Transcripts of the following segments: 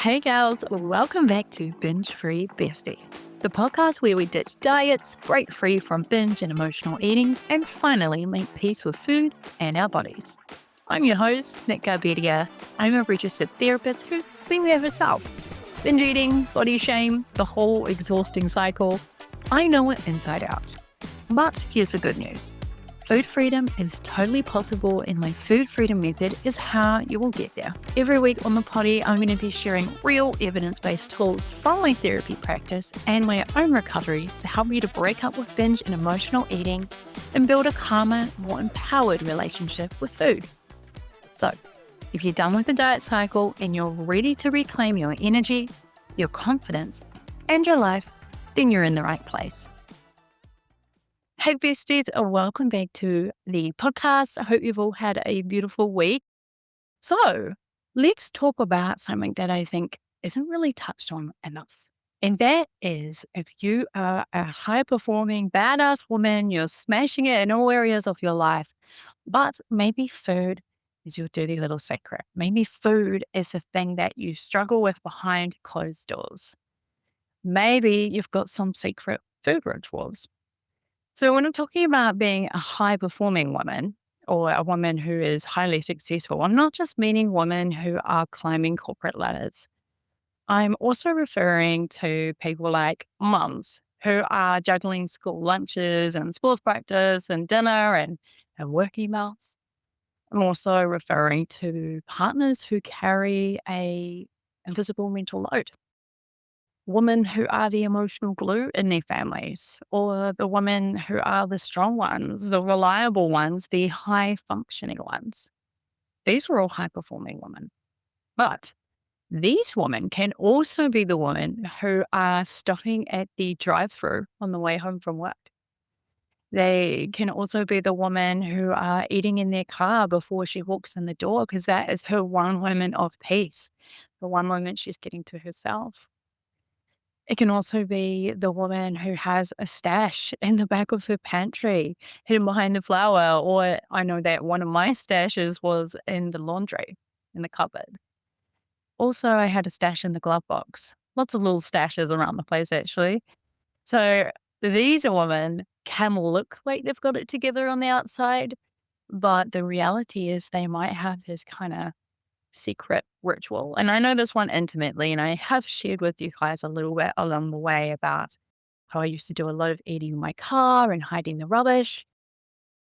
Hey gals, welcome back to Binge Free Bestie, the podcast where we ditch diets, break free from binge and emotional eating, and finally make peace with food and our bodies. I'm your host, Nick Garbedia. I'm a registered therapist who's been there herself. Binge eating, body shame, the whole exhausting cycle. I know it inside out. But here's the good news. Food freedom is totally possible, and my food freedom method is how you will get there. Every week on the potty, I'm going to be sharing real evidence-based tools from my therapy practice and my own recovery to help you to break up with binge and emotional eating and build a calmer, more empowered relationship with food. So, if you're done with the diet cycle and you're ready to reclaim your energy, your confidence, and your life, then you're in the right place. Hey besties, welcome back to the podcast. I hope you've all had a beautiful week. So let's talk about something that I think isn't really touched on enough. And that is, if you are a high-performing, badass woman, you're smashing it in all areas of your life, but maybe food is your dirty little secret. Maybe food is the thing that you struggle with behind closed doors. Maybe you've got some secret food rituals. So when I'm talking about being a high-performing woman or a woman who is highly successful, I'm not just meaning women who are climbing corporate ladders. I'm also referring to people like mums who are juggling school lunches and sports practice and dinner and work emails. I'm also referring to partners who carry a invisible mental load. Women who are the emotional glue in their families, or the women who are the strong ones, the reliable ones, the high functioning ones. These are all high performing women. But these women can also be the women who are stopping at the drive through on the way home from work. They can also be the women who are eating in their car before she walks in the door because that is her one moment of peace, the one moment she's getting to herself. It can also be the woman who has a stash in the back of her pantry, hidden behind the flour, or I know that one of my stashes was in the laundry, in the cupboard. Also, I had a stash in the glove box. Lots of little stashes around the place, actually. So these women can look like they've got it together on the outside, but the reality is they might have this kind of secret ritual. And I know this one intimately, and I have shared with you guys a little bit along the way about how I used to do a lot of eating in my car and hiding the rubbish.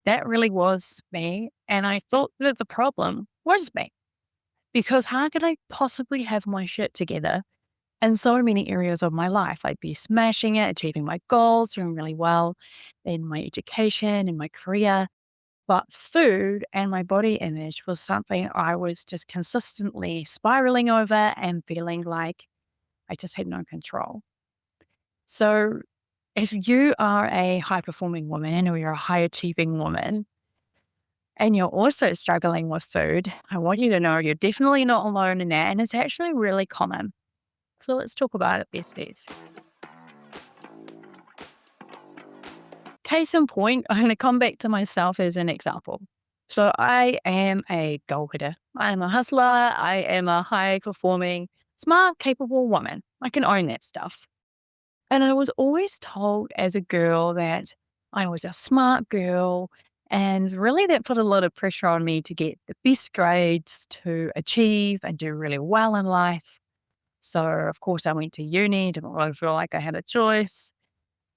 That really was me. And I thought that the problem was me because how could I possibly have my shit together in so many areas of my life? I'd be smashing it, achieving my goals, doing really well in my education, in my career. But food and my body image was something I was just consistently spiraling over and feeling like I just had no control. So if you are a high performing woman or you're a high achieving woman and you're also struggling with food, I want you to know you're definitely not alone in that. And it's actually really common. So let's talk about it, besties. Case in point, I'm going to come back to myself as an example. So I am a goal hitter. I am a hustler. I am a high performing, smart, capable woman. I can own that stuff. And I was always told as a girl that I was a smart girl. And really that put a lot of pressure on me to get the best grades, to achieve and do really well in life. So of course I went to uni, didn't really feel like I had a choice.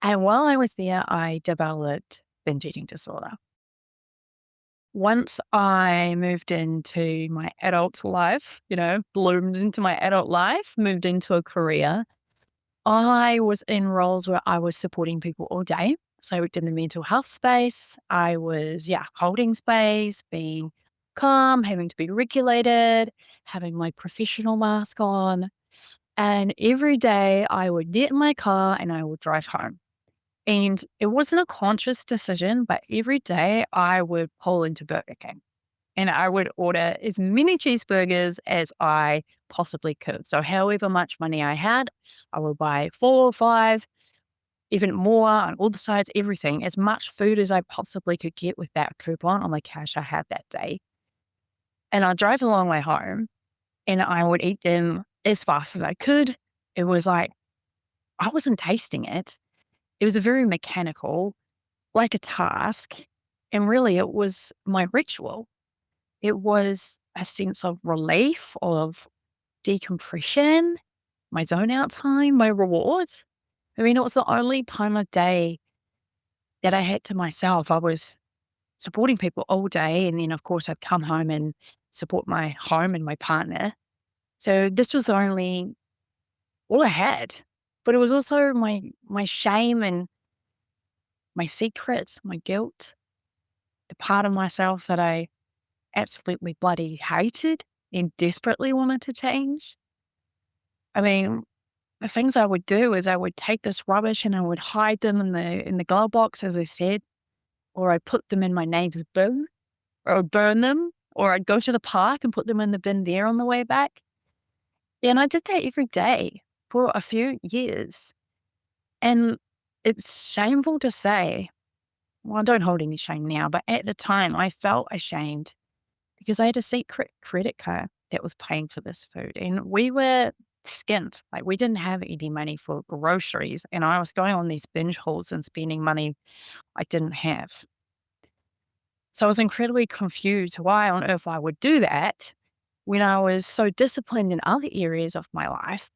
And while I was there, I developed binge eating disorder. Once I moved into my adult life, bloomed into my adult life, moved into a career, I was in roles where I was supporting people all day. So I worked in the mental health space. I was, holding space, being calm, having to be regulated, having my professional mask on. And every day I would get in my car and I would drive home. And it wasn't a conscious decision, but every day I would pull into Burger King and I would order as many cheeseburgers as I possibly could. So however much money I had, I would buy 4 or 5, even more on all the sides, everything, as much food as I possibly could get with that coupon on the cash I had that day. And I'd drive a long way home and I would eat them as fast as I could. It was like, I wasn't tasting it. It was a very mechanical, like a task. And really, it was my ritual. It was a sense of relief, of decompression, my zone out time, my reward. I mean, it was the only time of day that I had to myself. I was supporting people all day. And then, of course, I'd come home and support my home and my partner. So this was only all I had. But it was also my shame and my secrets, my guilt, the part of myself that I absolutely bloody hated and desperately wanted to change. I mean, the things I would do is I would take this rubbish and I would hide them in the glove box, as I said, or I'd put them in my neighbor's bin, or I'd burn them, or I'd go to the park and put them in the bin there on the way back. And I did that every day for a few years. And it's shameful to say, well, I don't hold any shame now, but at the time I felt ashamed because I had a secret credit card that was paying for this food. And we were skint. Like, we didn't have any money for groceries. And I was going on these binge hauls and spending money I didn't have. So I was incredibly confused why on earth I would do that when I was so disciplined in other areas of my life.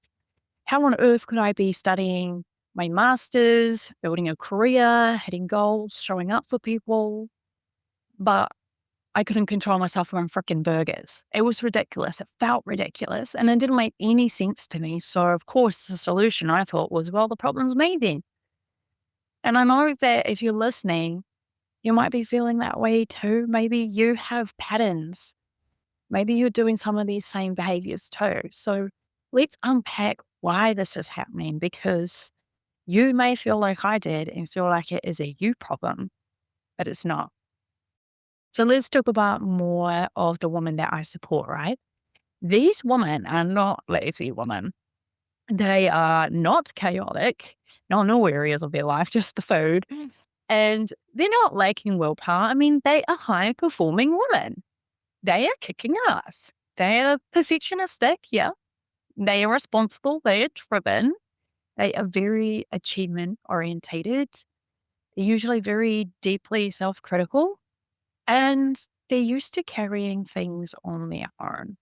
How on earth could I be studying my master's, building a career, hitting goals, showing up for people, but I couldn't control myself from frickin' burgers? It was ridiculous. It felt ridiculous. And it didn't make any sense to me. So, of course, the solution I thought was, well, the problem's me then. And I know that if you're listening, you might be feeling that way too. Maybe you have patterns. Maybe you're doing some of these same behaviors too. So let's unpack why this is happening, because you may feel like I did and feel like it is a you problem, but it's not. So let's talk about more of the women that I support, right? These women are not lazy women. They are not chaotic, not in all areas of their life, just the food. And they're not lacking willpower. I mean, they are high performing women. They are kicking ass. They are perfectionistic. Yeah. They are responsible. They are driven. They are very achievement orientated. They're usually very deeply self critical, and they're used to carrying things on their own.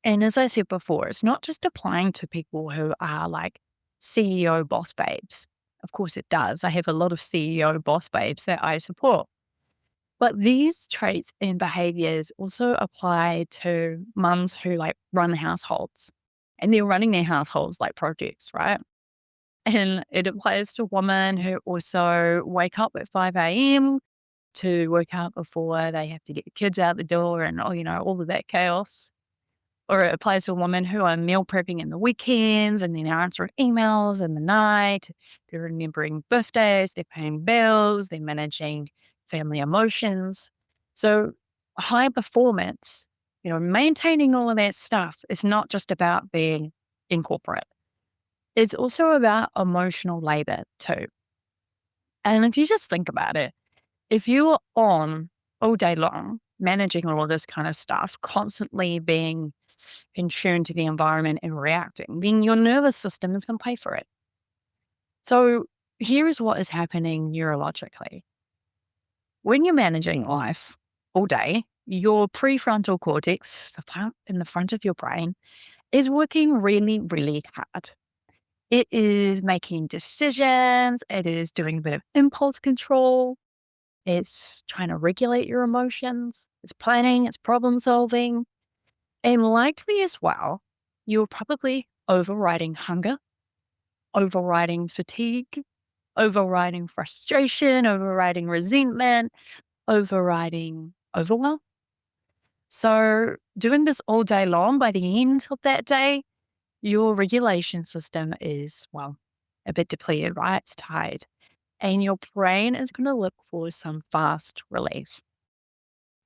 And as I said before, it's not just applying to people who are like CEO boss babes. Of course, it does. I have a lot of CEO boss babes that I support. But these traits and behaviors also apply to mums who like run households, and they're running their households like projects, right? And it applies to women who also wake up at 5 a.m. to work out before they have to get the kids out the door and, all of that chaos. Or it applies to women who are meal prepping in the weekends and then they're answering emails in the night. They're remembering birthdays, they're paying bills, they're managing family emotions. So high performance, maintaining all of that stuff is not just about being in corporate. It's also about emotional labor too. And if you just think about it, if you're on all day long, managing all of this kind of stuff, constantly being in tune to the environment and reacting, then your nervous system is going to pay for it. So here is what is happening neurologically. When you're managing life all day, your prefrontal cortex, the part in the front of your brain, is working really, really hard. It is making decisions. It is doing a bit of impulse control. It's trying to regulate your emotions. It's planning. It's problem solving. And likely as well, you're probably overriding hunger, overriding fatigue, overriding frustration, overriding resentment, overriding overwhelm. So, doing this all day long, by the end of that day, your regulation system is, well, a bit depleted, right? It's tired. And your brain is going to look for some fast relief.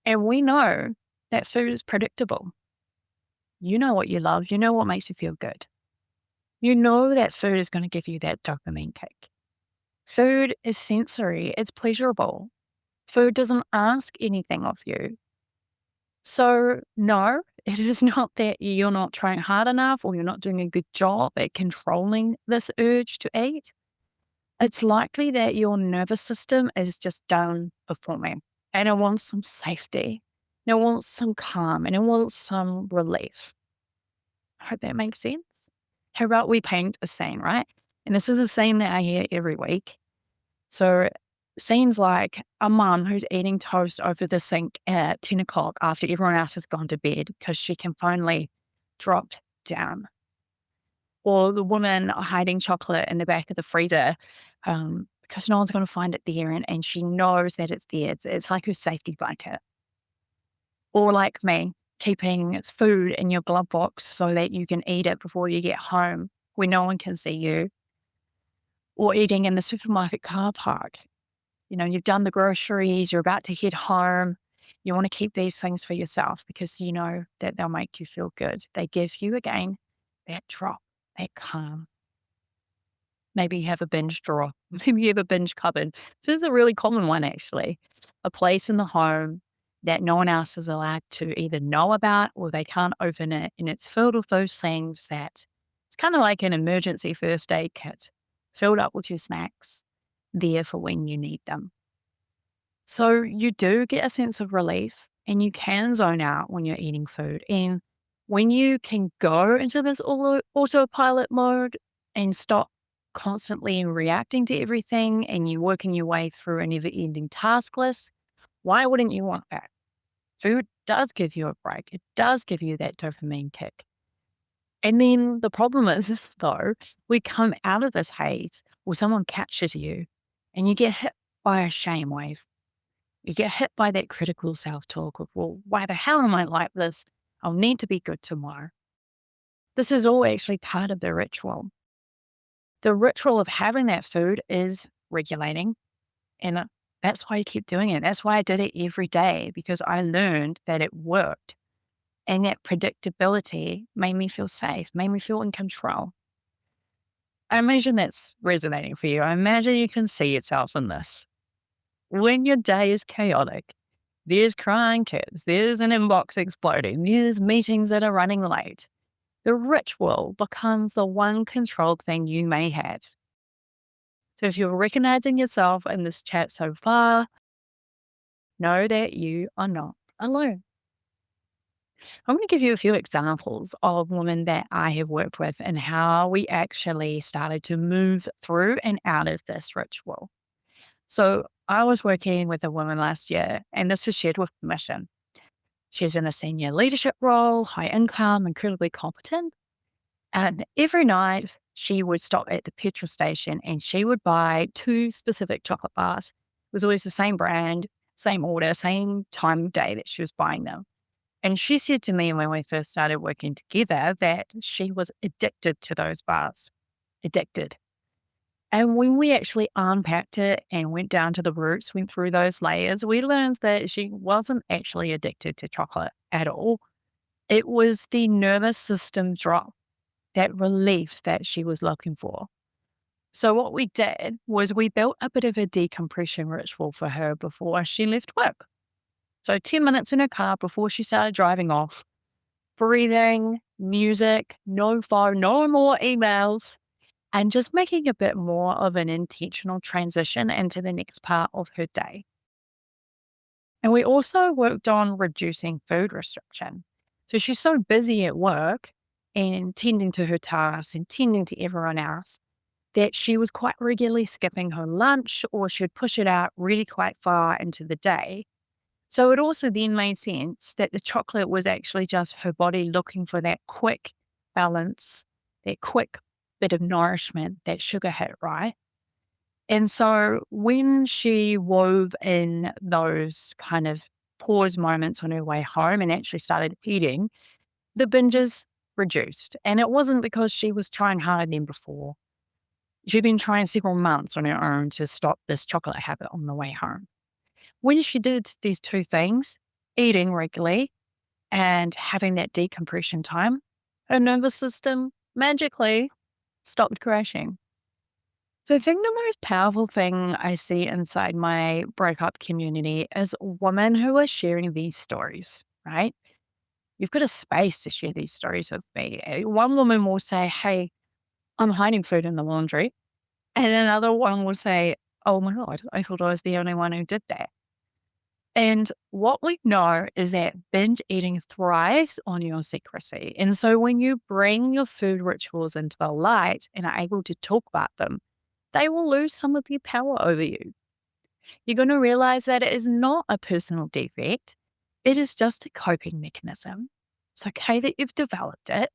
And we know that food is predictable. You know what you love, you know what makes you feel good. You know that food is going to give you that dopamine kick. Food is sensory, it's pleasurable. Food doesn't ask anything of you. So, no, it is not that you're not trying hard enough or you're not doing a good job at controlling this urge to eat. It's likely that your nervous system is just done performing and it wants some safety, and it wants some calm, and it wants some relief. I hope that makes sense. How about we paint a scene, right? And this is a scene that I hear every week. So scenes like a mum who's eating toast over the sink at 10 o'clock after everyone else has gone to bed because she can finally drop down. Or the woman hiding chocolate in the back of the freezer because no one's going to find it there, and she knows that it's there. It's like her safety blanket. Or like me, keeping food in your glove box so that you can eat it before you get home where no one can see you. Or eating in the supermarket car park. You've done the groceries, you're about to head home. You want to keep these things for yourself because you know that they'll make you feel good. They give you, again, that drop, that calm. Maybe you have a binge drawer. Maybe you have a binge cupboard. So this is a really common one, actually. A place in the home that no one else is allowed to either know about or they can't open it. And it's filled with those things that it's kind of like an emergency first aid kit, filled up with your snacks, there for when you need them. So you do get a sense of relief and you can zone out when you're eating food. And when you can go into this autopilot mode and stop constantly reacting to everything and you're working your way through a never ending task list, why wouldn't you want that? Food does give you a break. It does give you that dopamine kick. And then the problem is, though, we come out of this haze or someone catches you and you get hit by a shame wave. You get hit by that critical self-talk of, well, why the hell am I like this? I'll need to be good tomorrow. This is all actually part of the ritual. The ritual of having that food is regulating. And that's why I keep doing it. That's why I did it every day, because I learned that it worked. And that predictability made me feel safe, made me feel in control. I imagine that's resonating for you. I imagine you can see yourself in this. When your day is chaotic, there's crying kids, there's an inbox exploding, there's meetings that are running late. The ritual becomes the one controlled thing you may have. So if you're recognizing yourself in this chat so far, know that you are not alone. I'm going to give you a few examples of women that I have worked with and how we actually started to move through and out of this ritual. So I was working with a woman last year, and this is shared with permission. She's in a senior leadership role, high income, incredibly competent. And every night she would stop at the petrol station and she would buy two specific chocolate bars. It was always the same brand, same order, same time of day that she was buying them. And she said to me when we first started working together that she was addicted to those bars. Addicted. And when we actually unpacked it and went down to the roots, went through those layers, we learned that she wasn't actually addicted to chocolate at all. It was the nervous system drop, that relief that she was looking for. So what we did was we built a bit of a decompression ritual for her before she left work. So 10 minutes in her car before she started driving off, breathing, music, no phone, no more emails, and just making a bit more of an intentional transition into the next part of her day. And we also worked on reducing food restriction. So she's so busy at work and tending to her tasks and tending to everyone else that she was quite regularly skipping her lunch, or she would push it out really quite far into the day. So it also then made sense that the chocolate was actually just her body looking for that quick balance, that quick bit of nourishment that sugar hit, right? And so when she wove in those kind of pause moments on her way home and actually started eating, the binges reduced. And it wasn't because she was trying harder than before. She'd been trying several months on her own to stop this chocolate habit on the way home. When she did these two things, eating regularly and having that decompression time, her nervous system magically stopped crashing. So I think the most powerful thing I see inside my breakup community is women who are sharing these stories, right? you've got a space to share these stories with me. One woman will say, hey, I'm hiding food in the laundry. And another one will say, oh my God, I thought I was the only one who did that. And what we know is that binge eating thrives on your secrecy. And so when you bring your food rituals into the light and are able to talk about them, they will lose some of their power over you. You're going to realize that it is not a personal defect. It is just a coping mechanism. It's okay that you've developed it,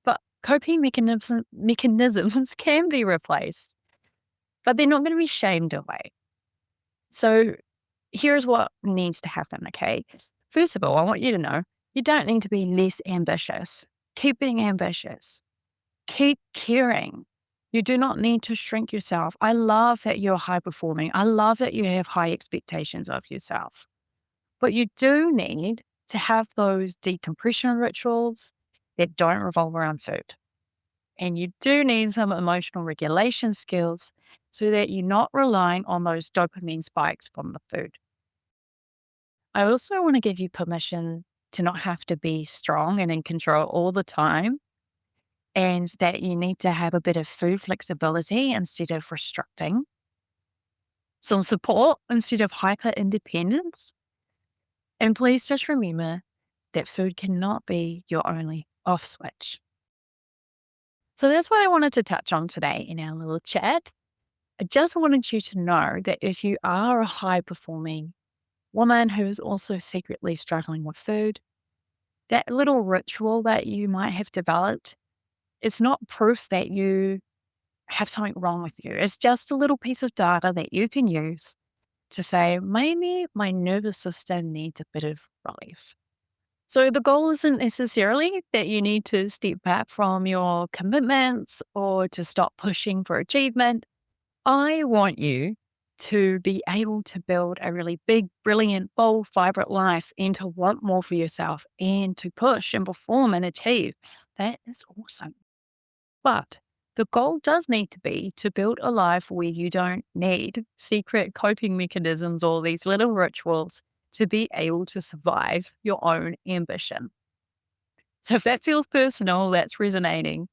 but coping mechanisms can be replaced, but they're not going to be shamed away. So here's what needs to happen, okay? First of all, I want you to know you don't need to be less ambitious. Keep being ambitious. Keep caring. You do not need to shrink yourself. I love that you're high performing. I love that you have high expectations of yourself. But you do need to have those decompression rituals that don't revolve around food. And you do need some emotional regulation skills so that you're not relying on those dopamine spikes from the food. I also want to give you permission to not have to be strong and in control all the time, and that you need to have a bit of food flexibility instead of restricting, some support instead of hyper independence. And please just remember that food cannot be your only off switch. So that's what I wanted to touch on today in our little chat. I just wanted you to know that if you are a high performing woman who is also secretly struggling with food, that little ritual that you might have developed, it's not proof that you have something wrong with you. It's just a little piece of data that you can use to say, maybe my nervous system needs a bit of relief. So the goal isn't necessarily that you need to step back from your commitments or to stop pushing for achievement. I want you to be able to build a really big, brilliant, bold, vibrant life and to want more for yourself and to push and perform and achieve. That is awesome. But the goal does need to be to build a life where you don't need secret coping mechanisms or these little rituals to be able to survive your own ambition. So if that feels personal, that's resonating,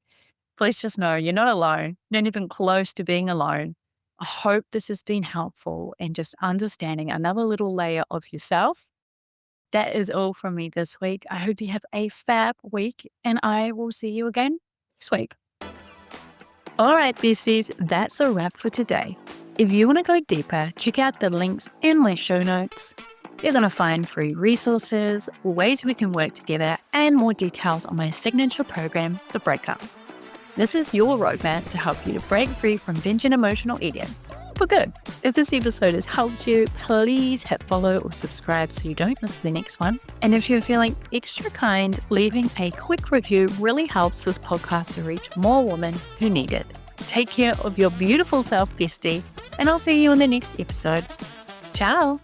please just know you're not alone, not even close to being alone. I hope this has been helpful in just understanding another little layer of yourself. That is all from me this week. I hope you have a fab week and I will see you again next week. All right, besties, that's a wrap for today. If you want to go deeper, check out the links in my show notes. You're going to find free resources, ways we can work together, and more details on my signature program, The Breakup. This is your roadmap to help you to break free from binge and emotional eating for good. If this episode has helped you, please hit follow or subscribe so you don't miss the next one. And if you're feeling extra kind, leaving a quick review really helps this podcast to reach more women who need it. Take care of your beautiful self, bestie, and I'll see you in the next episode. Ciao.